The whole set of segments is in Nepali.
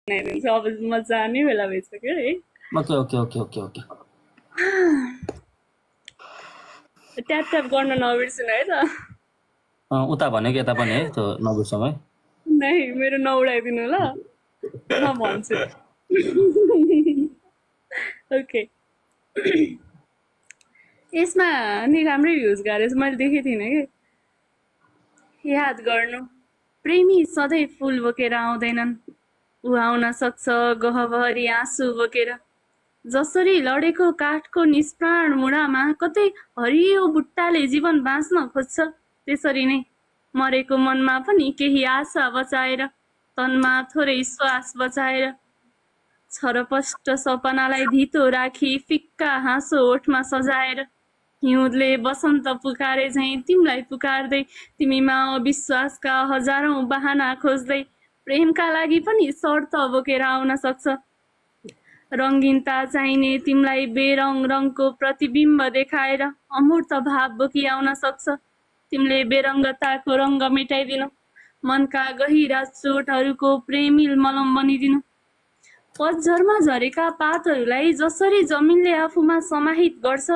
बनाइदिन्छु। अब म जाने बेला भइसक्यो है। Okay okay okay okay okay tap tap गर्न नबिर्सिनु है त। उता भनेको यता पनि है त्यो नबिर्सौँ है। नै मेरो नउडाइदिनु ल, म भन्छु। ओके, यसमा नि राम्रै भ्युज गरेछ, मैले देखेको थिइनँ कि। याद गर्नु, प्रेमी सधैँ फुल बोकेर आउँदैनन्, ऊ आउन सक्छ गहभरी आँसु बोकेर। जसरी लडेको काठको निष्प्राण मुढामा कतै हरियो बुट्टाले जीवन बाँच्न खोज्छ, त्यसरी नै मरेको मनमा पनि केही आशा बचाएर, तनमा थोरै श्वास बचाएर, छरपष्ट सपनालाई धितो राखी फिक्का हाँसो ओठमा सजाएर, हिउँदले बसन्त पुकारे झैँ तिमीलाई पुकार्दै, तिमीमा अविश्वासका हजारौं बहाना खोज्दै, प्रेमका लागि पनि शर्त बोकेर आउन सक्छ। रङ्गिनता चाहिने तिमीलाई बेरङ रङको प्रतिबिम्ब देखाएर अमूर्त भाव बोकी आउन सक्छ। तिमीले बेरङ्गताको रङ्ग मेटाइदिनु, मनका गहिरा चोटहरूको प्रेमिल मलम बनिदिनु। पतझरमा झरेका पातहरूलाई जसरी जमिनले आफूमा समाहित गर्छ,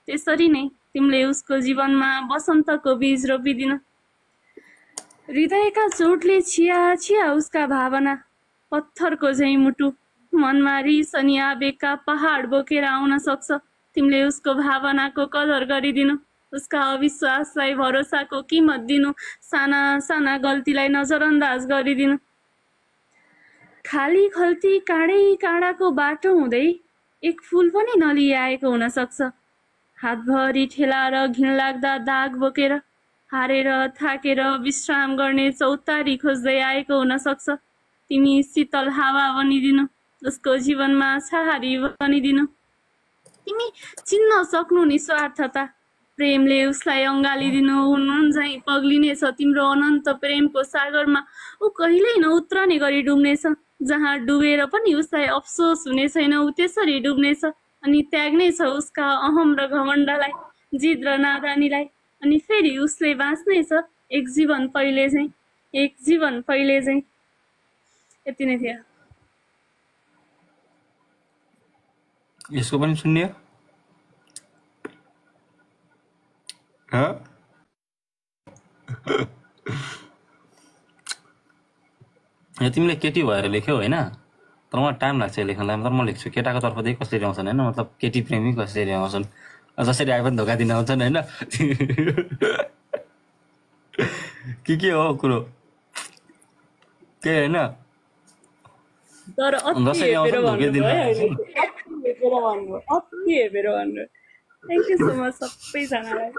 त्यसरी नै तिमीले उसको जीवनमा बसन्तको बीज रोपिदिनु। हृदयका चोटले छिया छिया उसका भावना, पत्थरको झैँ मुटु, मनमा रिस अनि आवेगका पहाड बोकेर आउन सक्छ। तिमीले उसको भावनाको कदर गरिदिनु, उसका अविश्वासलाई भरोसाको किमत दिनु, साना साना गल्तीलाई नजरअन्दाज गरिदिनु। खाली खल्ती काँडै काँडाको बाटो हुँदै एक फुल पनि नलिआएको हुन सक्छ। हातभरि ठेला र घिनलाग्दा दाग बोकेर, हारेर थाकेर विश्राम गर्ने चौतारी खोज्दै आएको हुन सक्छ। तिमी शीतल हावा बनिदिनु, उसको जीवनमा छहारी बनिदिनु। तिमी चिन्न सक्नु निस्वार्थता, प्रेमले उसलाई अँगालिदिनु। नुन झैँ पग्लिनेछ तिम्रो अनन्त प्रेमको सागरमा, ऊ कहिल्यै नउत्रने गरी डुब्नेछ। जहाँ डुबेर पनि उसलाई अफसोस हुने छैन, ऊ त्यसरी डुब्नेछ अनि त्याग्नेछ उसका अहम र घमण्डलाई, जिद र नादानीलाई। अनि फेरि उसले बाँच्नेछ एक जीवन पहिले झैँ, एक जीवन पहिले झैँ। यति नै थियो। यसको पनि सुन्ने यो तिमीले केटी भएर लेख्यौ होइन, तर मलाई टाइम लाग्छ लेख्नलाई। तर म लेख्छु केटाको तर्फदेखि कसरी आउँछन् होइन, मतलब केटी प्रेमी कसरी आउँछन्, जसरी आए पनि धोका दिन आउँछन् होइन। के हो कुरो के होइन, जसरी आउँछ धोका दिन। थ्याङ्क यू सो मच सबैजनालाई।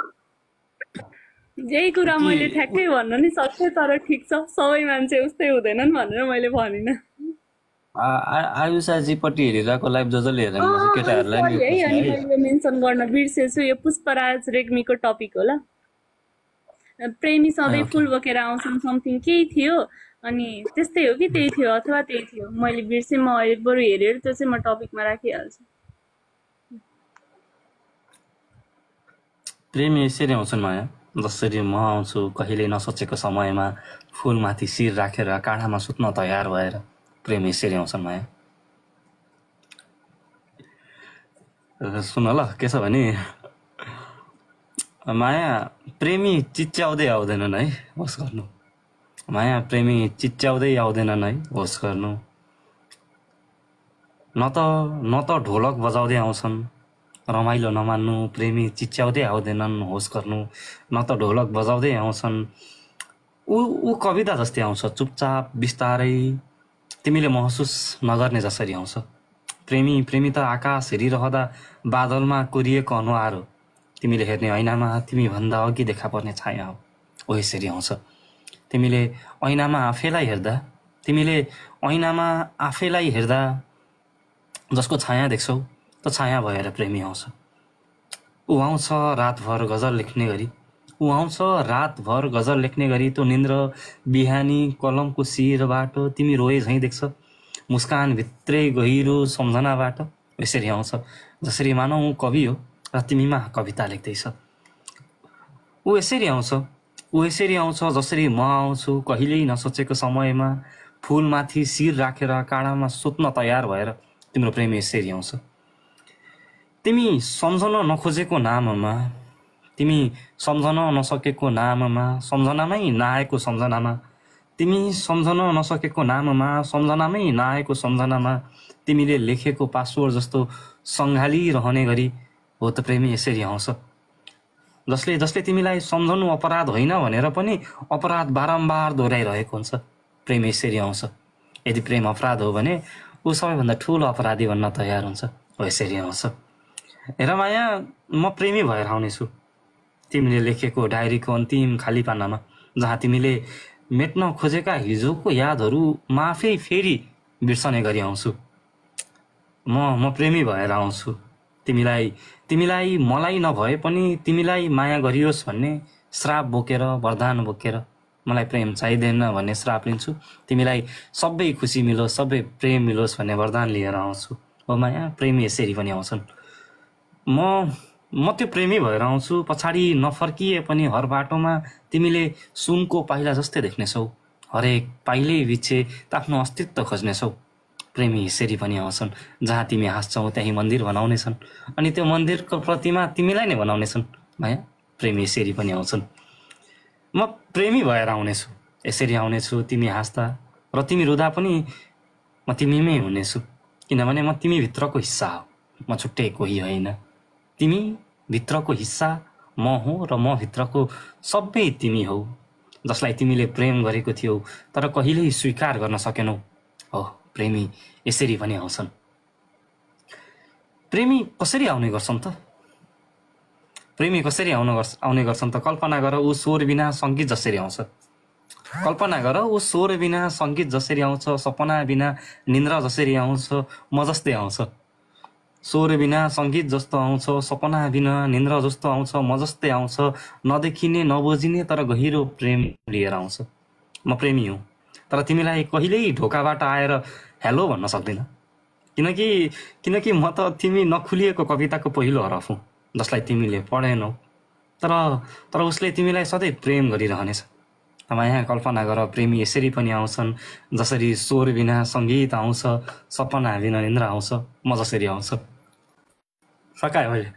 यही कुरा मैले ठ्याक्कै भन्न नि सक्थेँ, तर ठिक छ सबै मान्छे उस्तै हुँदैनन् भनेर मैले भनिनँ। आयुषाजीपट्टि हेरिरहेको लाइभ जसले हेर्नु केटाहरूलाई है, अनि मैले मेन्सन गर्न बिर्सेछु, यो पुष्पराज रेग्मीको टपिक होला। प्रेमी सधैँ फुल बोकेर आउँछन् समथिङ केही थियो, अनि त्यस्तै हो कि त्यही थियो अथवा त्यही थियो, मैले बिर्सेँ। म अहिले बरु हेरेर त्यो चाहिँ म टपिकमा राखिहाल्छु। प्रेमी यसरी आउँछन् माया, जसरी म आउँछु कहिले नसोचेको समयमा, फुलमाथि शिर राखेर काँडामा सुत्न तयार भएर। प्रेमी यसरी आउँछन् माया। सुन ल के छ भने, माया प्रेमी चिच्याउँदै आउँदैनन् है, होस् गर्नु। माया प्रेमी चिच्याउँदै आउँदैनन् है, होस् गर्नु। न त ढोलक बजाउँदै आउँछन्, रमाइलो नमान्नु। प्रेमी चिच्याउँदै आउँदैनन्, होस् गर्नु। न त ढोलक बजाउँदै आउँछन्, ऊ कविता जस्तै आउँछ, चुपचाप बिस्तारै, तिमीले महसुस नगर्ने जसरी आउँछ। प्रेमी त आकाश हेरिरहँदा बादलमा कोरिएको अनुहार हो, तिमीले हेर्ने ऐनामा तिमी भन्दा अघि देखा पर्ने छाया हो, यसरी आउँछ। तिमीले ऐनामा आफैलाई हेर्दा जसको छाया देख्छौ, त छाया भएर प्रेमी आउँछ। ऊ आउँछ रातभर गजल लेख्ने गरी, त्यो निन्द्र बिहानी कलमको शिरबाट तिमी रोए झैँ देख्छ, मुस्कान भित्रै गहिरो सम्झनाबाट। यसरी आउँछ जसरी मानौ ऊ कवि हो र तिमीमा कविता लेख्दैछ। ऊ यसरी आउँछ जसरी म आउँछु कहिल्यै नसोचेको समयमा, फुलमाथि शिर राखेर काँडामा सुत्न तयार भएर तिम्रो प्रेम यसरी आउँछ। तिमी सम्झन नखोजेको नाममा, तिमी सम्झन नसकेको नाममा, सम्झनामै नआएको सम्झनामा, तिमी सम्झन नसकेको नाममा, सम्झनामै नआएको सम्झनामा, तिमीले लेखेको पासवर्ड जस्तो सङ्घालिरहने गरी हो त प्रेमी यसरी आउँछ। जसले तिमीलाई सम्झनु अपराध होइन भनेर पनि अपराध बारम्बार दोहोऱ्याइरहेको हुन्छ। प्रेम यसरी आउँछ। यदि प्रेम अपराध हो भने ऊ सबैभन्दा ठुलो अपराधी भन्न तयार हुन्छ। हो यसरी आउँछ। हेर माया, म प्रेमी भएर आउनेछु तिमीले लेखेको डायरीको अन्तिम खाली पानामा, जहाँ तिमीले मेट्न खोजेका हिजोको यादहरू म आफै फेरि बिर्सने गरी आउँछु। म प्रेमी भएर आउँछु। तिमीलाई मलाई नभए पनि तिमीलाई माया गरियोस् भन्ने श्राप बोकेर, वरदान बोकेर, मलाई प्रेम चाहिँदैन भन्ने श्राप लिन्छु। तिमीलाई सबै खुसी मिलोस्, सबै प्रेम मिलोस् भन्ने वरदान लिएर आउँछु। हो माया, प्रेमी यसरी पनि आउँछन्। म त्यो प्रेमी भएर आउँछु। पछाडि नफर्किए पनि हर बाटोमा तिमीले सुनको पाइला जस्तै देख्नेछौ। हरेक पाइलै पछि आफ्नो अस्तित्व खोज्नेछौ। प्रेमी यसरी पनि आउँछन्। जहाँ तिमी हाँस्छौ त्यही मन्दिर बनाउनेछन्, अनि त्यो मन्दिरको प्रतिमा तिमीलाई नै बनाउनेछन्। माया, प्रेमी यसरी पनि आउँछन्। म प्रेमी भएर आउनेछु, यसरी आउनेछु। तिमी हाँस्दा र तिमी रुँदा पनि म तिमीमै हुनेछु, किनभने म तिमी भित्रको हिस्सा हो, म छुट्टै कोही होइन। तिमी भित्रको हिस्सा म हो र म भित्रको सबै तिमी हौ, जसलाई तिमीले प्रेम गरेको थियौ तर कहिल्यै स्वीकार गर्न सकेनौ। हो, प्रेमी यसरी पनि आउँछन्। प्रेमी कसरी आउने गर्छन् त? प्रेमी कसरी आउने गर्छन् त? कल्पना गर, ऊ स्वर बिना सङ्गीत जसरी आउँछ। कल्पना गर, ऊ स्वर बिना सङ्गीत जसरी आउँछ, सपना बिना निन्द्रा जसरी आउँछ, म जस्तै आउँछ। स्वर बिना सङ्गीत जस्तो आउँछ, सपना बिना निन्द्रा जस्तो आउँछ, म जस्तै आउँछ। नदेखिने, नबुझिने तर गहिरो प्रेम लिएर आउँछ। म प्रेमी हुँ, तर तिमीलाई कहिल्यै ढोकाबाट आएर हेलो भन्न सक्दिनँ, किनकि म त तिमी नखुलिएको कविताको पहिलो हरफ हुँ, जसलाई तिमीले पढेनौ, तर उसले तिमीलाई सधैँ प्रेम गरिरहनेछ। माया, कल्पना गर, प्रेमी यसरी पनि आउँछन्। जसरी स्वर बिना सङ्गीत आउँछ, सपना बिना निन्द्रा आउँछ, म जसरी आउँछ। सकायो मैले।